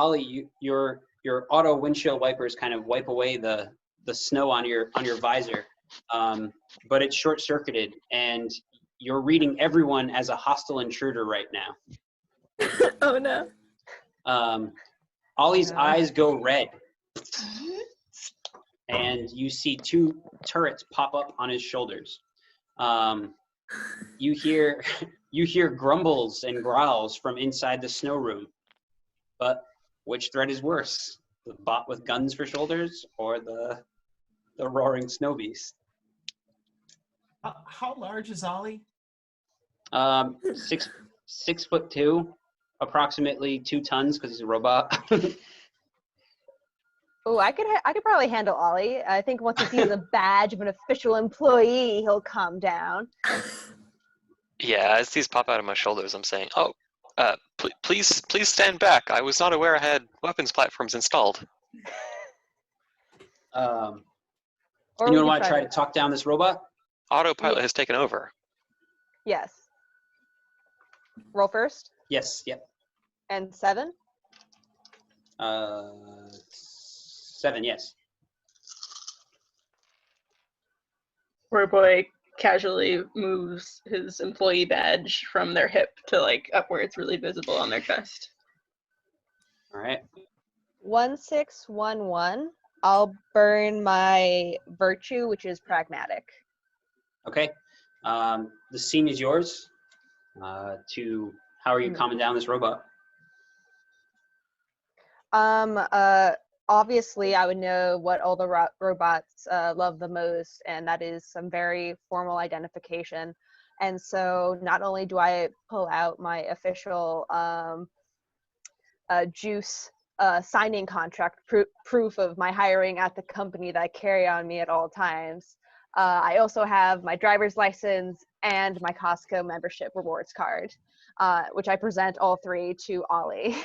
Ollie, your auto windshield wipers kind of wipe away the snow on your visor, but it's short circuited, and you're reading everyone as a hostile intruder right now. Oh no. Ollie's eyes go red, and you see two turrets pop up on his shoulders. You hear grumbles and growls from inside the snow room. But which threat is worse? The bot with guns for shoulders or the roaring snow beast? How large is Ollie? 6'2", approximately 2 tons because he's a robot. Oh, I could probably handle Ollie. I think once he sees a badge of an official employee, he'll calm down. Yeah, as these pop out of my shoulders, I'm saying, "Oh, please stand back. I was not aware I had weapons platforms installed." Anyone want to try to talk down this robot? Autopilot has taken over. Yes. Roll first. Yes. Yep. And 7. 7. Yes. Roy casually moves his employee badge from their hip to like up where it's really visible on their chest. All right. 1611. I'll burn my virtue, which is pragmatic. Okay. The scene is yours. How are you calming down this robot? Obviously, I would know what all the robots love the most, and that is some very formal identification. And so not only do I pull out my official juice signing contract proof of my hiring at the company that I carry on me at all times, I also have my driver's license and my Costco membership rewards card, which I present all 3 to Ollie.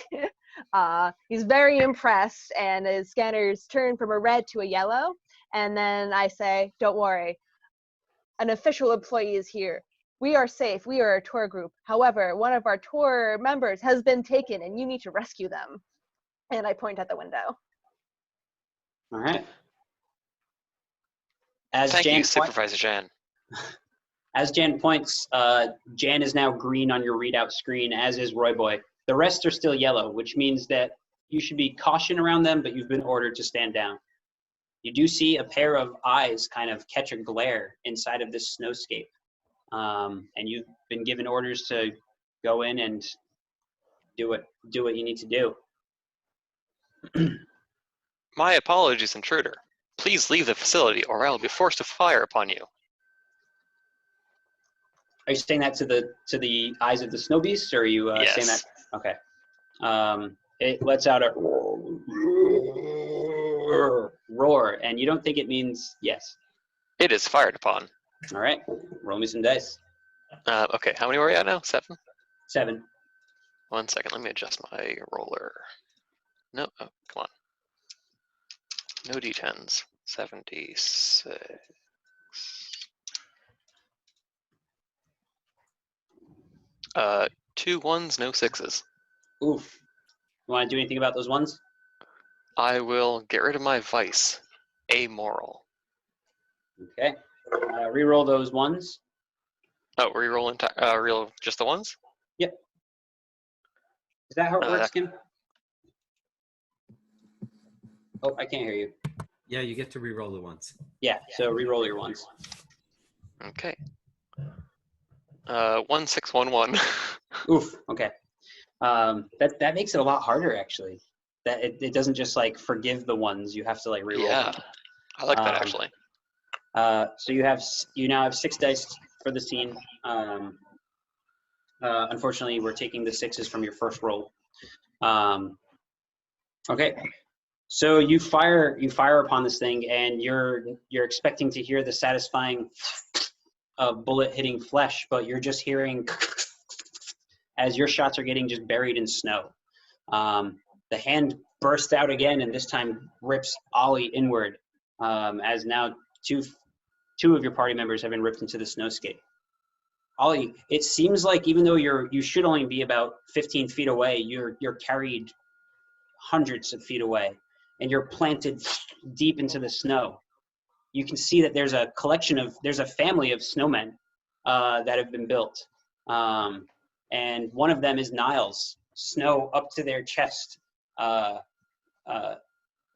He's very impressed, and his scanners turn from a red to a yellow. And then I say, "Don't worry, an official employee is here. We are safe. We are a tour group. However, one of our tour members has been taken, and you need to rescue them." And I point at the window. All right. Thank you, Supervisor Jan. As Jan points, Jan is now green on your readout screen, as is Roy Boy. The rest are still yellow, which means that you should be caution around them, but you've been ordered to stand down. You do see a pair of eyes kind of catch a glare inside of this snowscape. And you've been given orders to go in and do what you need to do. My apologies, intruder. Please leave the facility, or I will be forced to fire upon you. Are you saying that to the eyes of the snow beast, or are you saying that? Okay. It lets out a roar, and you don't think it means yes. It is fired upon. All right. Roll me some dice. Okay, how many were you at now? 7? 7. 1 second, let me adjust my roller. No, oh, come on. No d10s. 76. 2 1s, no 6s. Oof. You want to do anything about those ones? I will get rid of my vice. Amoral. Okay. Reroll those ones. Oh, reroll just the ones? Yep. Is that how it works, Kim? Oh, I can't hear you. Yeah, you get to reroll the ones. Yeah, so reroll your ones. Okay. 1 6 1 1. Oof. Okay. That makes it a lot harder, actually. That it doesn't just like forgive the ones. You have to like reroll. Yeah, them. I like that actually. So you now have 6 dice for the scene. Unfortunately, we're taking the 6s from your first roll. Okay. So you fire upon this thing, and you're expecting to hear the satisfying bullet hitting flesh, but you're just hearing as your shots are getting just buried in snow. The hand bursts out again, and this time rips Ollie inward, as now two of your party members have been ripped into the snowscape. Ollie, it seems like even though you should only be about 15 feet away, you're carried hundreds of feet away, and you're planted deep into the snow. You can see that there's a family of snowmen that have been built. And one of them is Niles, snow up to their chest,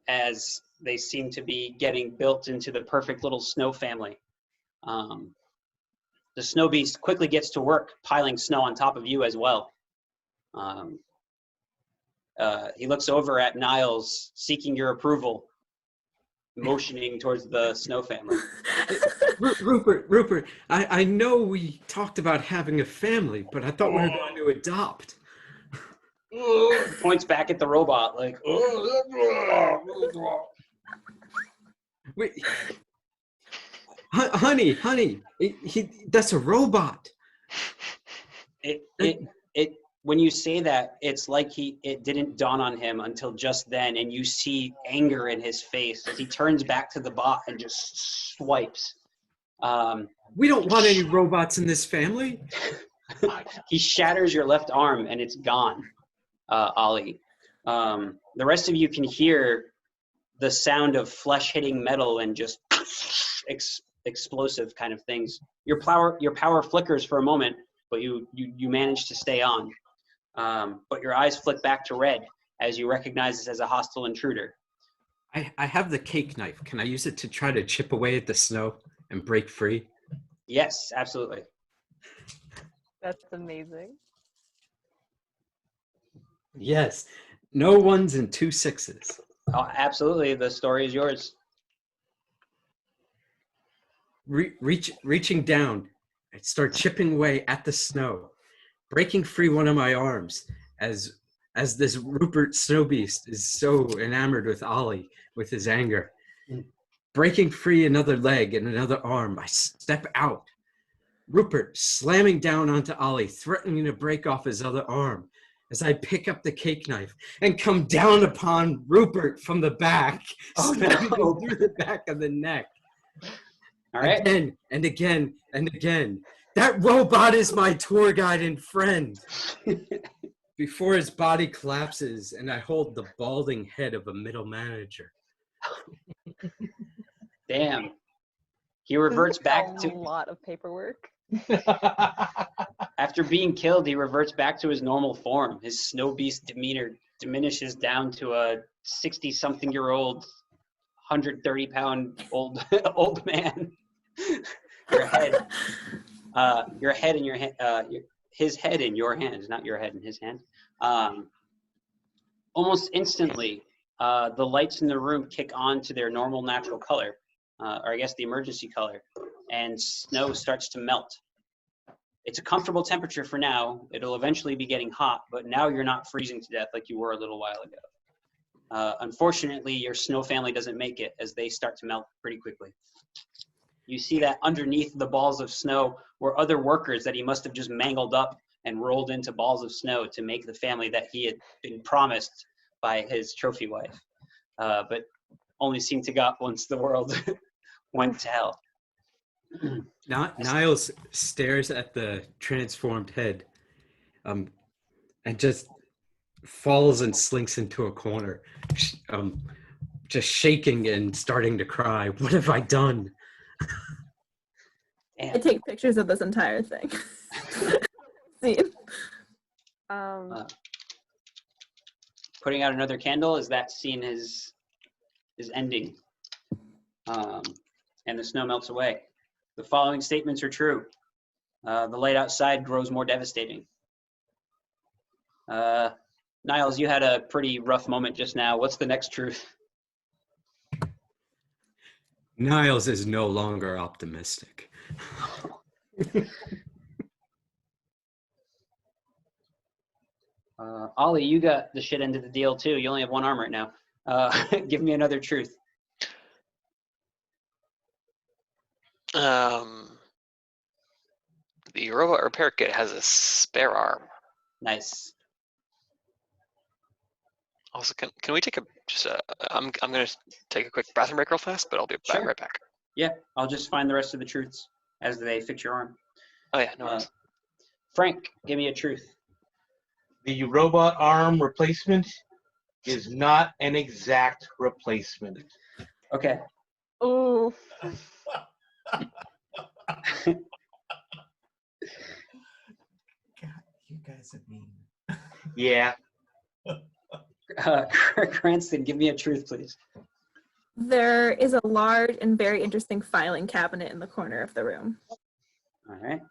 as they seem to be getting built into the perfect little snow family. The snow beast quickly gets to work piling snow on top of you as well. He looks over at Niles, seeking your approval, motioning towards the snow family. Rupert, I know we talked about having a family, but I thought we were going to adopt. Points back at the robot like, Wait, honey, that's a robot. When you say that, it's like it didn't dawn on him until just then, and you see anger in his face as he turns back to the bot and just swipes. We don't want any robots in this family. He shatters your left arm and it's gone, Ollie. The rest of you can hear the sound of flesh hitting metal and just explosive kind of things. Your power flickers for a moment, but you manage to stay on. But your eyes flick back to red as you recognize this as a hostile intruder. I have the cake knife. Can I use it to try to chip away at the snow and break free? Yes, absolutely. That's amazing. Yes. No 1s and 2 6s. Oh, absolutely. The story is yours. Reaching down, I start chipping away at the snow, breaking free one of my arms as this Rupert Snow Beast is so enamored with Ollie with his anger. Breaking free another leg and another arm, I step out. Rupert slamming down onto Ollie, threatening to break off his other arm as I pick up the cake knife and come down upon Rupert from the back, stabbing him through the back of the neck. All right. Again and again and again. That robot is my tour guide and friend. Before his body collapses and I hold the balding head of a middle manager. Damn. He reverts back a to lot of paperwork. after being killed. He reverts back to his normal form. His snow beast demeanor diminishes down to a 60-something-year-old, 130-pound old man. Your head in your hand. His head in your hands, not your head in his hand. Almost instantly, the lights in the room kick on to their normal natural color, or I guess the emergency color, and snow starts to melt. It's a comfortable temperature for now. It'll eventually be getting hot, but now you're not freezing to death like you were a little while ago. Unfortunately, your snow family doesn't make it as they start to melt pretty quickly. You see that underneath the balls of snow were other workers that he must have just mangled up and rolled into balls of snow to make the family that he had been promised by his trophy wife, but only seemed to got once the world went to hell. Niles stares at the transformed head and just falls and slinks into a corner, just shaking and starting to cry. What have I done? I take pictures of this entire thing. Scene. Putting out another candle as that scene is ending, and the snow melts away. The following statements are true. The light outside grows more devastating. Niles, you had a pretty rough moment just now. What's the next truth? Niles is no longer optimistic. Ollie, you got the shit end of the deal too. You only have one arm right now. Give me another truth. The robot repair kit has a spare arm. Nice. Also, can we take I'm gonna take a quick bathroom break real fast, but I'll be Sure. right back. Yeah, I'll just find the rest of the truths as they fix your arm. Oh yeah, no worries. Frank, give me a truth. The robot arm replacement is not an exact replacement. Okay. Oof. God, you guys are mean. Yeah. Cranston, give me a truth, please. There is a large and very interesting filing cabinet in the corner of the room. All right.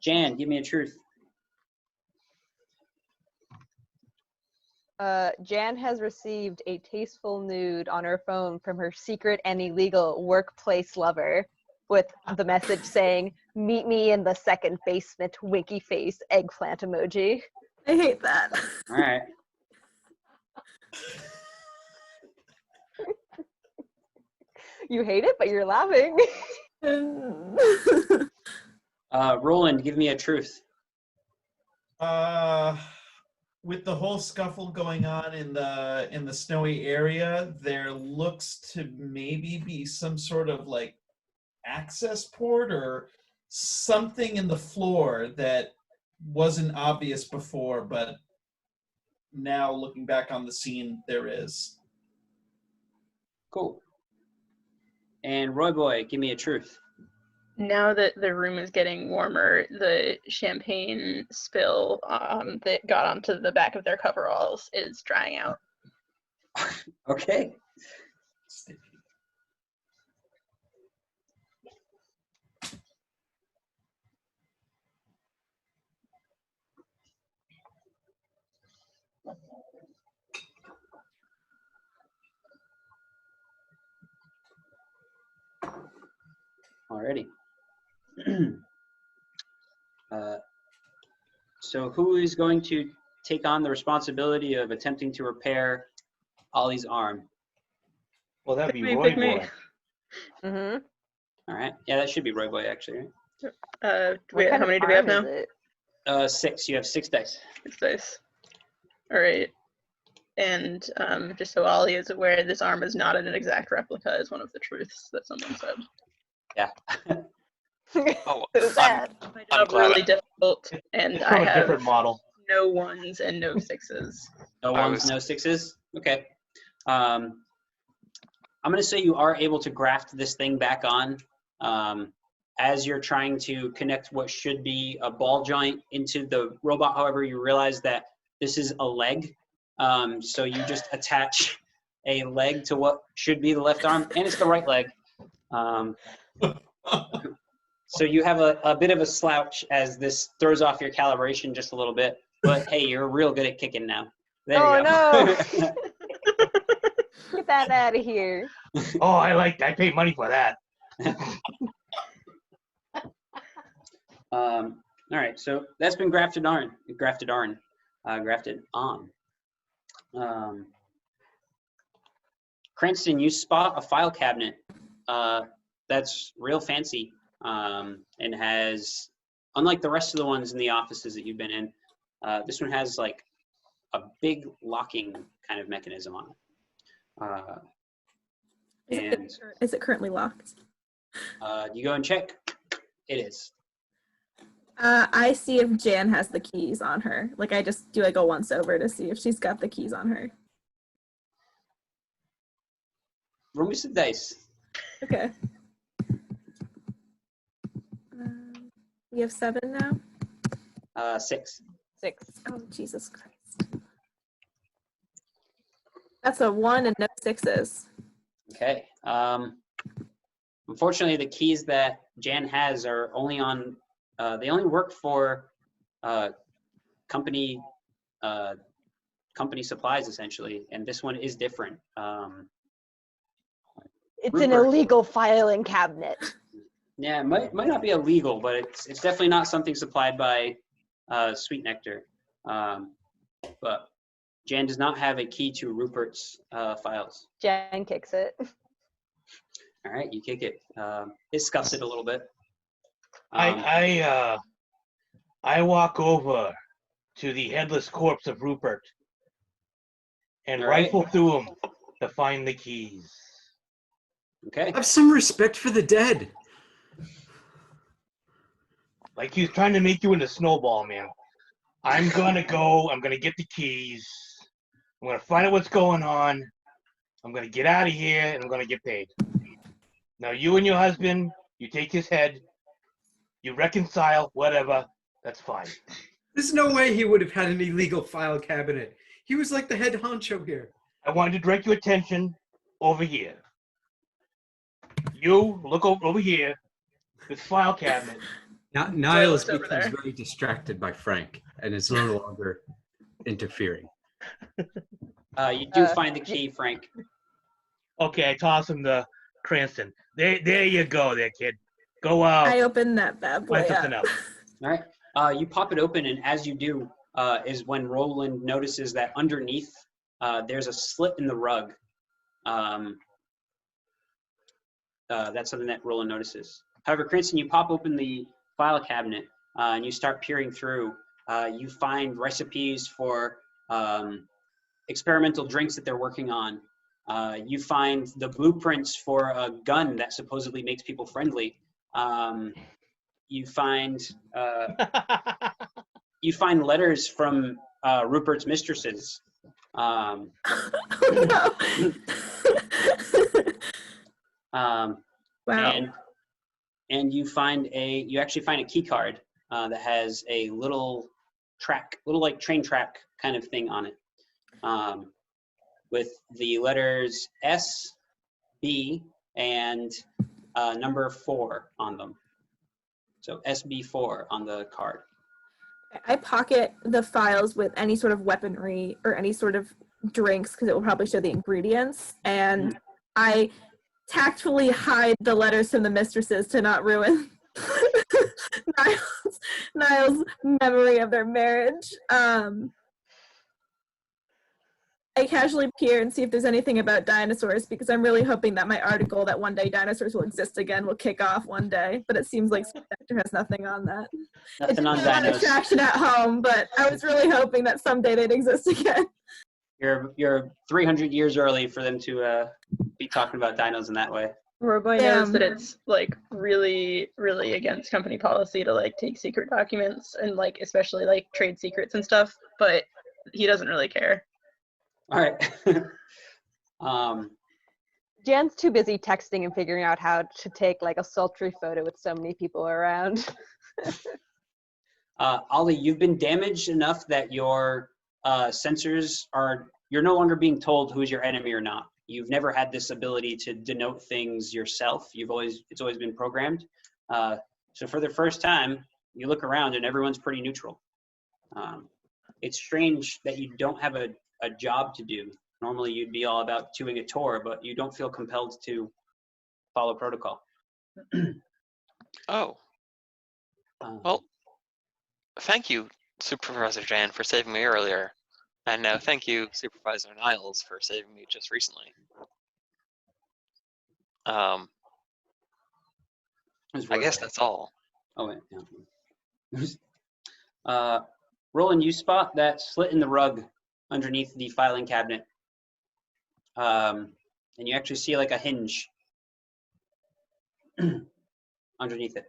Jan, give me a truth. Jan has received a tasteful nude on her phone from her secret and illegal workplace lover with the message saying, "Meet me in the second basement, winky face, eggplant emoji." I hate that. All right. You hate it, but you're laughing. Roland, give me a truth. With the whole scuffle going on in the snowy area, there looks to maybe be some sort of like access port or something in the floor that wasn't obvious before, but now looking back on the scene, there is. Cool. And Roy Boy, give me a truth. Now that the room is getting warmer, the champagne spill that got onto the back of their coveralls is drying out. Okay. Alrighty. So who is going to take on the responsibility of attempting to repair Ollie's arm? Well, that'd be Pick me, Roy pick me. Boy. Mm-hmm. All right. Yeah, that should be Roy Boy, actually, right? Wait, how many do we have now? 6. You have 6 dice. 6 dice. All right. And just so Ollie is aware, this arm is not an exact replica, is one of the truths that someone said. Yeah. Oh, Who's that? My I'm job glad really difficult, and It's I from a have different model. no 1s and no 6s. No I ones, was- no 6s? Okay. I'm going to say you are able to graft this thing back on as you're trying to connect what should be a ball joint into the robot. However, you realize that this is a leg. So you just attach a leg to what should be the left arm, and it's the right leg. So you have a bit of a slouch as this throws off your calibration just a little bit. But hey, you're real good at kicking now. There Oh, you go. no. Get that out of here. Oh, I paid money for that. All right, so that's been grafted on. Cranston, you spot a file cabinet that's real fancy and has, unlike the rest of the ones in the offices that you've been in, this one has like a big locking kind of mechanism on it. Is it currently locked? You go and check. It is. I see if Jan has the keys on her. Like I go once over to see if she's got the keys on her. Roll me some dice. Okay. We have 7 now? 6. 6. Oh, Jesus Christ. That's a 1 and no 6s. Okay. Unfortunately, the keys that Jan has are only on. They only work for company supplies essentially, and this one is different. It's an Rupert. illegal filing cabinet. Yeah, it might not be illegal, but it's definitely not something supplied by Sweet Nectar. But Jan does not have a key to Rupert's files. Jen kicks it. All right, you kick it. It scuffs it a little bit. I walk over to the headless corpse of Rupert and All right. rifle through him to find the keys. Okay. Have some respect for the dead. Like he's trying to make you into Snowball, man. I'm gonna go. I'm gonna get the keys. I'm gonna find out what's going on. I'm gonna get out of here, and I'm gonna get paid. Now, you and your husband, you take his head, you reconcile, whatever. That's fine. There's no way he would have had an illegal file cabinet. He was like the head honcho here. I wanted to direct your attention over here. You look over here. This file cabinet. Now, Niles Over becomes there. very distracted by Frank and is no longer interfering. You do find the key, Frank. Okay, I toss him to Cranston. There you go, there, kid. Go out. I opened that bad boy Find something up. else. All right. You pop it open, and as you do, is when Roland notices that underneath there's a slit in the rug. That's something that Roland notices. However, Cranston, you pop open the file cabinet and you start peering through. You find recipes for experimental drinks that they're working on. You find the blueprints for a gun that supposedly makes people friendly. You find letters from Rupert's mistresses. Oh, no. Wow. And you actually find a key card that has a little like train track kind of thing on it, with the letters S, B, and number 4 on them. So SB4 on the card. I pocket the files with any sort of weaponry or any sort of drinks because it will probably show the ingredients. And I tactfully hide the letters from the mistresses to not ruin Niles' memory of their marriage. I casually peer and see if there's anything about dinosaurs because I'm really hoping that my article that one day dinosaurs will exist again will kick off one day, but it seems like Spectre has nothing on that. It's Nothing on a lot of dinos. traction at home, but I was really hoping that someday they'd exist again. You're 300 years early for them to be talking about dinos in that way. Roboy knows that Damn. it's like really, really against company policy to like take secret documents and like especially like trade secrets and stuff, but he doesn't really care. All right. Jan's too busy texting and figuring out how to take like a sultry photo with so many people around. Ollie, you've been damaged enough that your sensors you're no longer being told who's your enemy or not. You've never had this ability to denote things yourself. It's always been programmed. So for the first time, you look around and everyone's pretty neutral. It's strange that you don't have a job to do. Normally you'd be all about doing a tour, but you don't feel compelled to follow protocol. Oh, well, thank you, Supervisor Jan, for saving me earlier. And thank you, Supervisor Niles, for saving me just recently. I guess that's all. Oh, wait, yeah. Roland, you spot that slit in the rug underneath the filing cabinet. And you actually see like a hinge underneath it.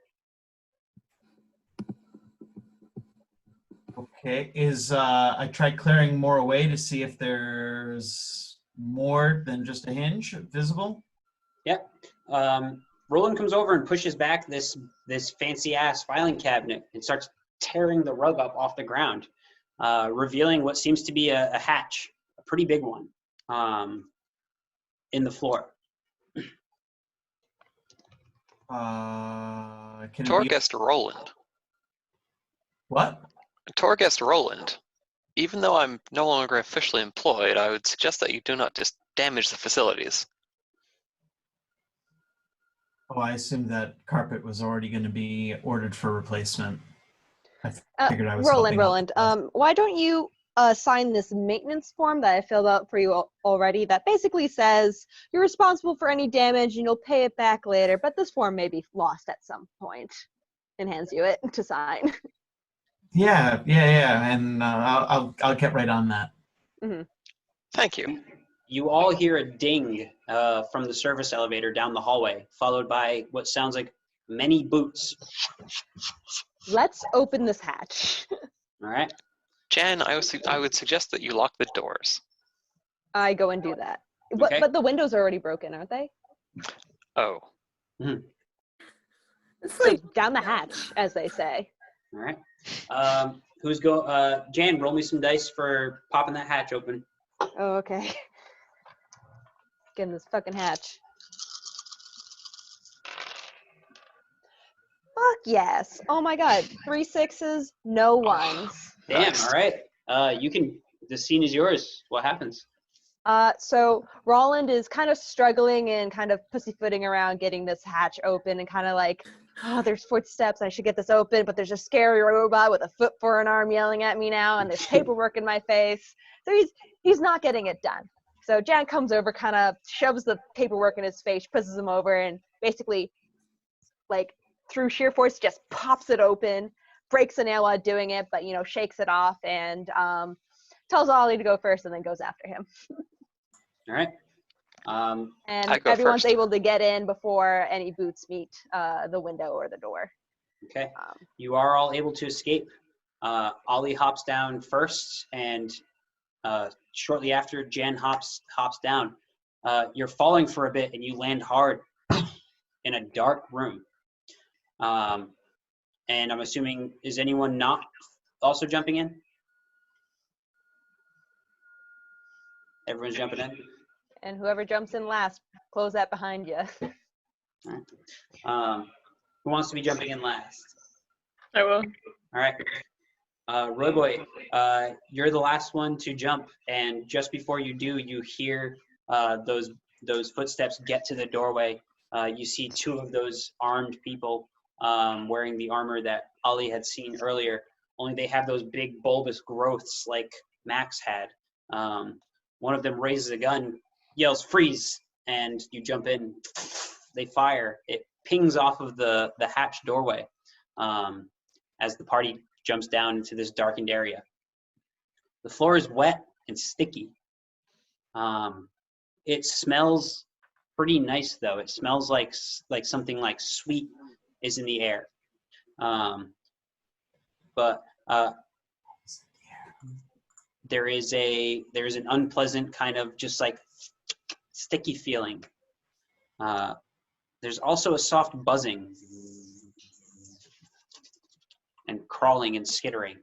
Okay, I tried clearing more away to see if there's more than just a hinge visible. Yep. Roland comes over and pushes back this fancy ass filing cabinet and starts tearing the rug up off the ground, revealing what seems to be a hatch, a pretty big one, in the floor. Can it be- Torguest Roland. What? Torguest Roland. Even though I'm no longer officially employed, I would suggest that you do not just damage the facilities. Oh, I assumed that carpet was already going to be ordered for replacement. I figured I was helping out Roland, with that. why don't you sign this maintenance form that I filled out for you already that basically says you're responsible for any damage and you'll pay it back later, but this form may be lost at some point, and hands you it to sign. Yeah, and I'll get right on that. Thank you. You all hear a ding from the service elevator down the hallway, followed by what sounds like many boots. Let's open this hatch. All right. Jan, I would suggest that you lock the doors. I go and do that. Okay. But the windows are already broken, aren't they? Oh. It's So like down the hatch, as they say. All right. Jan, roll me some dice for popping that hatch open. Oh, okay. Get in this fucking hatch. Fuck yes. Oh my god. 3 6s, no 1s. Damn. Nice. All right. The scene is yours. What happens? So Roland is kind of struggling and kind of pussyfooting around getting this hatch open and kind of like, oh, there's footsteps. I should get this open, but there's a scary robot with a foot for an arm yelling at me now, and there's paperwork in my face. So he's not getting it done. So Jan comes over, kind of shoves the paperwork in his face, pushes him over, and basically, like through sheer force, just pops it open, breaks a nail while doing it, but shakes it off and tells Ollie to go first, and then goes after him. All right. And I go everyone's first. able to get in before any boots meet the window or the door. Okay. You are all able to escape. Ollie hops down first, and shortly after, Jan hops down. You're falling for a bit, and you land hard in a dark room. And I'm assuming, is anyone not also jumping in? Everyone's jumping in? And whoever jumps in last, close that behind you. All right. Who wants to be jumping in last? I will. All right. Roy Boy, you're the last one to jump, and just before you do, you hear those footsteps get to the doorway. You see 2 of those armed people wearing the armor that Ollie had seen earlier, only they have those big bulbous growths like Max had. One of them raises a gun, yells freeze, and you jump in. They fire. It pings off of the hatch doorway as the party jumps down into this darkened area. The floor is wet and sticky. It smells pretty nice, though. It smells like something like sweet is in the air. But there is an unpleasant kind of just like sticky feeling. There's also a soft buzzing and crawling and skittering.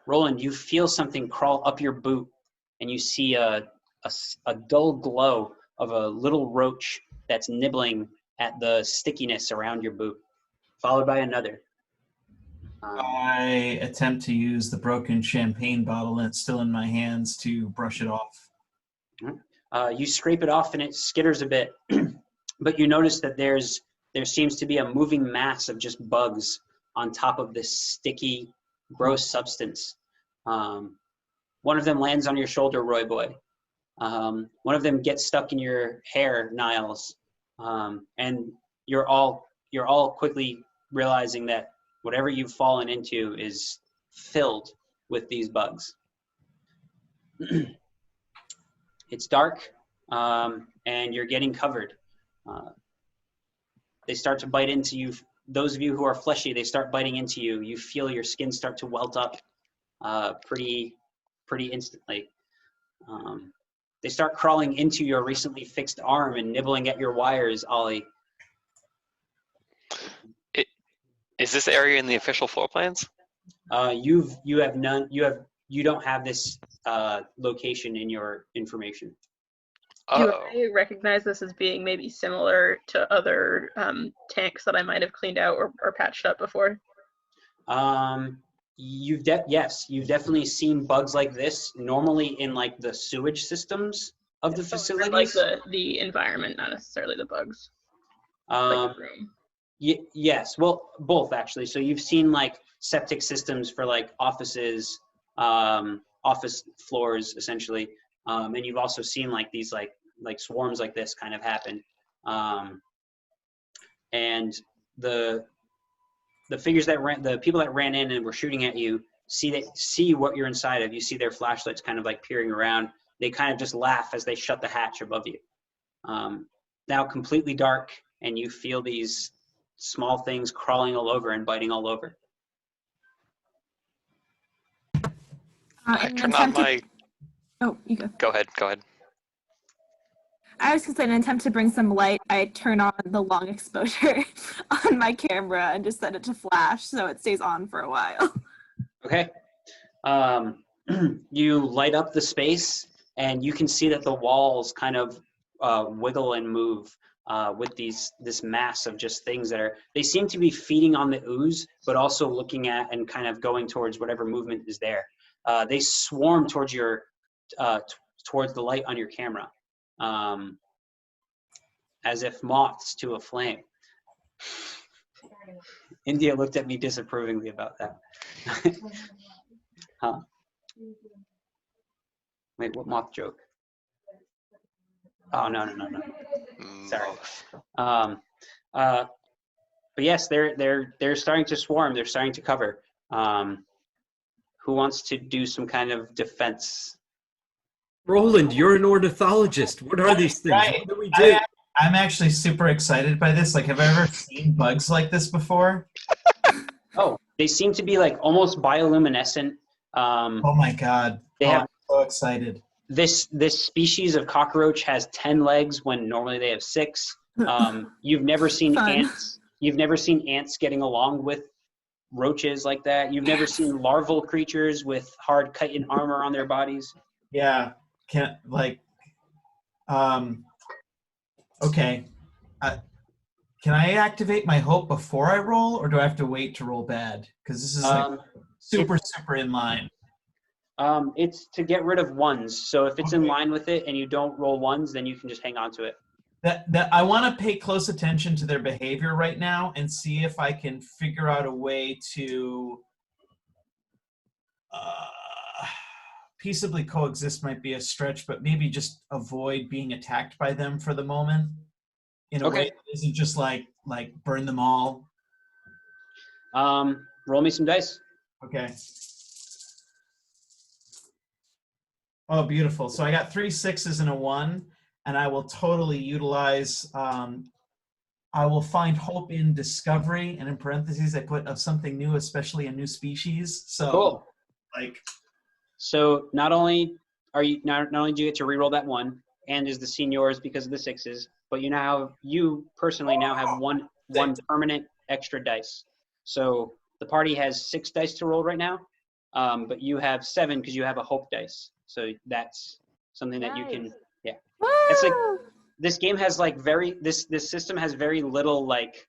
Roland, you feel something crawl up your boot, and you see a dull glow of a little roach that's nibbling at the stickiness around your boot, followed by another. I attempt to use the broken champagne bottle that's still in my hands to brush it off. You scrape it off and it skitters a bit, but you notice that there seems to be a moving mass of just bugs on top of this sticky, gross substance. One of them lands on your shoulder, Roy Boy. One of them gets stuck in your hair, Niles, and you're all quickly realizing that whatever you've fallen into is filled with these bugs. It's dark, and you're getting covered. They start to bite into you. Those of you who are fleshy, they start biting into you. You feel your skin start to welt up pretty instantly. They start crawling into your recently fixed arm and nibbling at your wires, Ollie. Is this area in the official floor plans? You don't have this location in your information. Do Oh, I recognize this as being maybe similar to other tanks that I might have cleaned out or patched up before? You've definitely seen bugs like this normally in like the sewage systems of the facilities. Like the environment, not necessarily the bugs. Like the room. Yes, well, both actually. So you've seen like septic systems for like offices, office floors essentially, and you've also seen like these like swarms like this kind of happen. And the people that ran in and were shooting at you see what you're inside of. You see their flashlights kind of like peering around, they kind of just laugh as they shut the hatch above you. Now completely dark, and you feel these small things crawling all over and biting all over. I In an turn on attempt to- my. Oh, you go. Go ahead. Go ahead. I was going to say, in an attempt to bring some light, I turn on the long exposure on my camera and just set it to flash so it stays on for a while. Okay. You light up the space, and you can see that the walls kind of wiggle and move with this mass of just things they seem to be feeding on the ooze, but also looking at and kind of going towards whatever movement is there. They swarm towards towards the light on your camera, as if moths to a flame. India looked at me disapprovingly about that. Huh? Wait, what moth joke? Oh, no. Sorry. But yes, they're starting to swarm. They're starting to cover. Who wants to do some kind of defense? Roland, you're an ornithologist. What are these things? Right. What do we do? I'm actually super excited by this. Like, have I ever seen bugs like this before? Oh, they seem to be like almost bioluminescent. Oh my god! I'm so excited. This species of cockroach has 10 legs when normally they have 6. You've never seen ants. You've never seen ants getting along with roaches like that. You've never seen larval creatures with hard chitin armor on their bodies. Yeah. Okay. Can I activate my hope before I roll, or do I have to wait to roll bad? Because this is like super in line. It's to get rid of ones. So if it's in line with it and you don't roll ones, then you can just hang on to it. That I want to pay close attention to their behavior right now and see if I can figure out a way to peaceably coexist. Might be a stretch, but maybe just avoid being attacked by them for the moment in a way that isn't just like burn them all. Roll me some dice. Okay. Oh, beautiful. So I got 3 6s and a 1, and I will totally utilize, I will find hope in discovery, and in parentheses I put of something new, especially a new species. So cool. Like, so not only do you get to reroll that 1, and is the scene yours because of the 6s, but you personally now have one permanent extra dice. So the party has 6 dice to roll right now, but you have 7 because you have a hope dice. So that's something that you can, yeah. It's like this game has like this system has very little like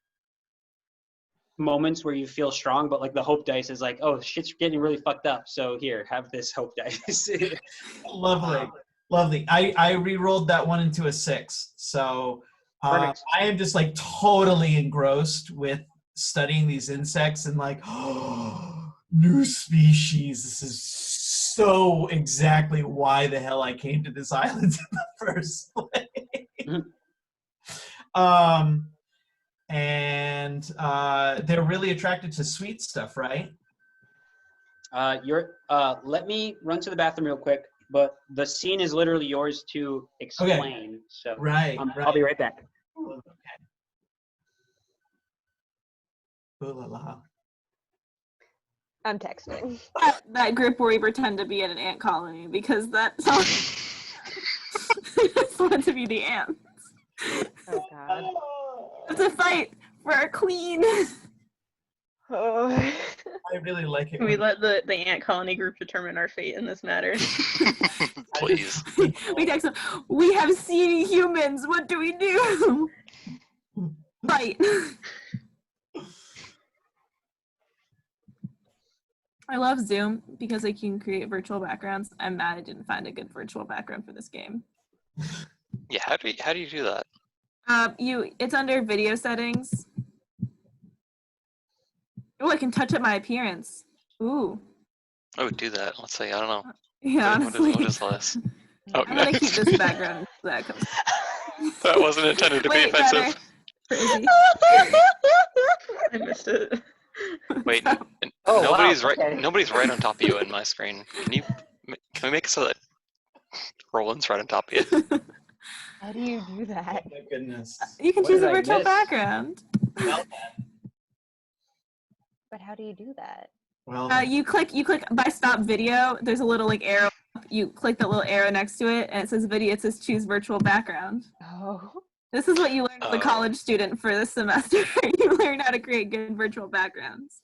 moments where you feel strong, but like the hope dice is like, oh, shit's getting really fucked up. So here, have this hope dice. Lovely. I re-rolled that 1 into a 6. So I am just like totally engrossed with studying these insects and like, oh, new species. This is so exactly why the hell I came to this island in the first place. And they're really attracted to sweet stuff, right? Let me run to the bathroom real quick, but the scene is literally yours to explain. Okay. So right. I'll be right back. Okay. Ooh la la. I'm texting. That group where we pretend to be in an ant colony because that sounds it's meant to be the ants. Oh god. It's a fight for our queen. Oh. I really like it. We let the ant colony group determine our fate in this matter. Please. We text them, we have seen humans. What do we do? Fight. I love Zoom because I can create virtual backgrounds. I'm mad I didn't find a good virtual background for this game. Yeah, how do you do that? It's under video settings. Oh, I can touch up my appearance. Ooh. Oh, do that. Let's see. I don't know. Yeah, Wait, honestly. what is this? Oh, I'm gonna keep this background. That comes. That wasn't intended to be Wait, offensive. Crazy. I missed it. Wait, Oh, nobody's wow, right. okay. Nobody's right on top of you in my screen. Can we make it so that Roland's right on top of you. How do you do that? Oh my goodness. You can What choose did a I virtual miss? background. But how do you do that? Well, You click by stop video. There's a little like arrow. You click the little arrow next to it, and it says video. It says choose virtual background. Oh. This is what you learn as a Oh. college student for this semester. You learn how to create good virtual backgrounds.